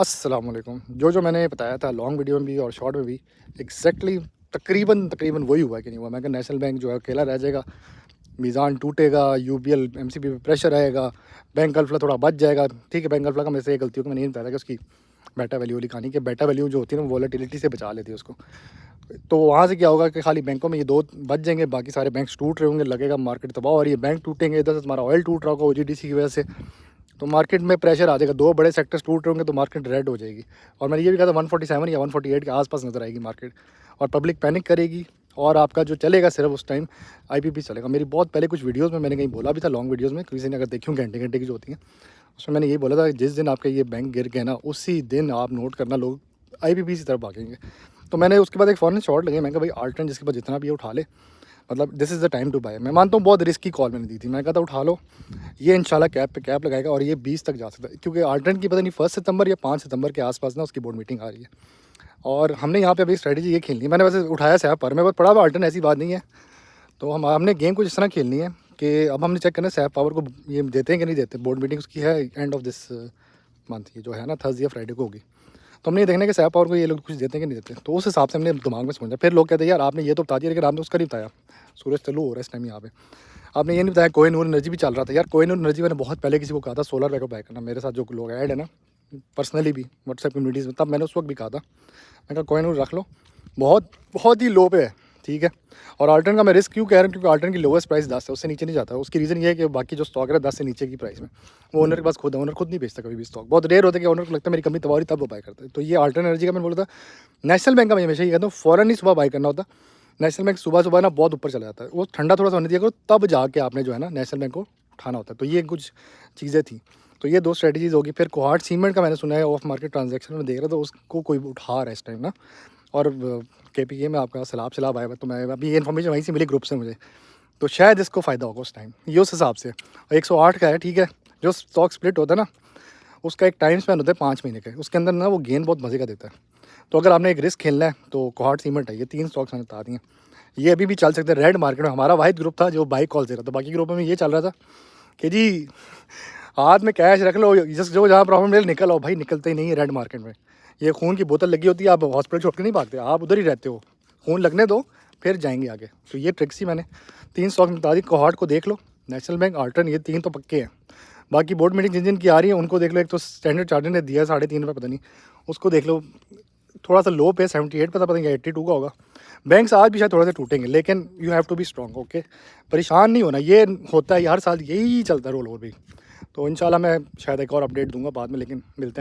अस्सलाम वालेकुम। जो मैंने बताया था लॉन्ग वीडियो में भी और शॉर्ट में भी एग्जैक्टली तकरीबन वही हुआ कि नहीं हुआ। मैं कहा नेशनल बैंक जो है अकेला रह जाएगा, मीज़ान टूटेगा, यूबीएल एमसीबी पे प्रेशर आएगा, बैंक अल्फला थोड़ा बच जाएगा। ठीक है, बैंक अल्फला का मेरे से एक गलती हो कि मैंने ये नहीं बताया कि उसकी बेटा वैल्यू वाली कहानी, कि बेटा वैल्यू जो होती है ना वॉलेटिलिटी से बचा लेती है उसको। तो वहाँ से क्या होगा कि खाली बैंकों में ये दो बच जाएंगे, बाकी सारे बैंक टूट रहे होंगे, लगेगा मार्केट तबाह और ये बैंक टूटेंगे, इधर से तुम्हारा ऑयल टूट रहा होगा ओजीडीसी की वजह से, तो मार्केट में प्रेशर आ जाएगा। दो बड़े सेक्टर्स टूट रहे होंगे तो मार्केट रेड हो जाएगी। और मैंने ये भी कहा था 147 या 148 के आसपास नज़र आएगी मार्केट, और पब्लिक पैनिक करेगी। और आपका जो चलेगा सिर्फ उस टाइम आईपीपी चलेगा। मेरी बहुत पहले कुछ वीडियोस में मैंने कहीं बोला भी था, लॉन्ग वीडियोस में, किसी ने अगर देखी घंटे घंटे की जो होती हैं, उसमें मैंने यही बोला था कि जिस दिन आपका ये बैंक गिर गए ना, उसी दिन आप नोट करना लोग आईपीपी की तरफ भागेंगे। तो मैंने उसके बाद एक फ़ौरन शॉर्ट लगे, मैं कहा भाई आल्टर्न जिसके पास जितना भी है उठा ले, मतलब this is the time to buy. मैं मानता हूँ बहुत रिस्की कॉल मैंने दी थी, मैं कहा था उठा लो, ये इंशाल्लाह कैप पे कैप लगाएगा और ये 20 तक जा सकता है, क्योंकि आल्टर्न की पता नहीं 1 सितंबर या 5 सितंबर के आसपास ना उसकी बोर्ड मीटिंग आ रही है। और हमने यहाँ पे अभी स्ट्रेटजी ये खेलनी है, मैंने वैसे उठाया सैप पर, मैं बहुत पड़ा हुआ आल्टर्न, ऐसी बात नहीं है। तो हमने गेम कुछ इस तरह खेलनी है कि अब हमने चेक करना है सैप पावर को ये देते हैं कि नहीं देते। बोर्ड मीटिंग उसकी है एंड ऑफ दिस मंथ, ये जो है ना थर्सडे या फ्राइडे को होगी। तो हमने ये देखना है कि सैप पावर को ये लोग कुछ देते हैं कि नहीं देते। तो उस हिसाब से हमने दिमाग में सोचा। फिर लोग कहते हैं यार आपने ये तो बता दिया, लेकिन आपने उसका नहीं बताया। सूरज चालू हो रहा है इस टाइम यहाँ पे, आपने ये नहीं बताया कोहिनूर एनर्जी भी चल रहा था। यार कोहिनूर एनर्जी मैंने बहुत पहले किसी को कहा था सोलर बैकअप बाय करना, मेरे साथ जो लोग ऐड है ना पर्सनली भी व्हाट्सएप कम्युनिटीज़ में, तब मैंने उस वक्त भी कहा था, मैं कहा कोहिनूर रख लो, बहुत बहुत ही लो पे है, ठीक है। और आल्टर्न का मैं रिस्क क्यों कह रहा हूँ, क्योंकि आल्टर्न की लोएस्ट प्राइस 10 है, उससे नीचे नहीं जाता। उसकी रीज़न ये है कि बाकी जो स्टॉक है 10 से नीचे की प्राइस में, वो ओनर के पास खुद है, ओनर खुद नहीं बेचता कभी भी स्टॉक। बहुत रेयर होता है कि ओनर को लगता है मेरी कंपनी तबाह हो रही तब वो बाय करता है। तो ये आल्टर्न एनर्जी का मैंने बोला था। नेशनल बैंक का मैं हमेशा ये कहता हूँ फ़ौरन ही सुबह बाय करना होता। नेशनल बैंक सुबह सुबह ना बहुत ऊपर चला जाता है, वो ठंडा थोड़ा सा होने दिया करो, तब जाके आपने जो है ना नेशनल बैंक को उठाना होता है। तो ये कुछ चीज़ें थी, तो ये दो स्ट्रेटजीज़ होगी। फिर कोहार्ट सीमेंट का मैंने सुना है ऑफ मार्केट ट्रांजैक्शन में देख रहा था, उसको कोई उठा रहा है इस टाइम ना। और केपीके में आपका सैलाब आया हुआ, तो मैं अभी ये इन्फॉर्मेशन वहीं से मिली ग्रुप से मुझे, तो शायद इसको फ़ायदा होगा उस टाइम, ये उस हिसाब से। 108 का है, ठीक है। जो स्टॉक स्प्लिट होता है ना, उसका एक टाइम स्पैन होता है 5 महीने का, उसके अंदर ना वो गेन बहुत मज़े का देता है। तो अगर आपने एक रिस्क खेलना है तो कोहार्ट सीमेंट है, ये 3 स्टॉक्स मैंने बता दिए। ये अभी भी चल सकते हैं। रेड मार्केट में हमारा वाहिद ग्रुप था जो बाई कॉल दे रहा था, बाकी ग्रुपों में ये चल रहा था कि जी हाथ में कैश रख लो, जिस जो जहाँ प्रॉब्लम मिले निकल आओ। भाई निकलते ही नहीं है रेड मार्केट में। ये खून की बोतल लगी होती है, आप हॉस्पिटल छोड़ के नहीं भागते, आप उधर ही रहते हो, खून लगने दो फिर जाएंगे आगे। तो ये ट्रिक्स ही मैंने 3 स्टॉक में बता दी। कोहार्ट को देख लो, नेशनल बैंक, आल्टर्न, ये 3 तो पक्के हैं। बाकी बोर्ड मीटिंग जिन जिन की आ रही है उनको देख लो। एक तो स्टैंडर्ड चार्टर्ड ने दिया 3.5 रुपये, पता नहीं, उसको देख लो, थोड़ा सा लो पे 78 पे था, पता नहीं 82 का होगा। बैंक्स आज भी शायद थोड़े से टूटेंगे, लेकिन you have to be strong, okay. परेशान नहीं होना, ये होता है हर साल यही चलता है रोल ओवर भी। तो इंशाल्लाह मैं शायद एक और अपडेट दूंगा बाद में, लेकिन मिलते हैं।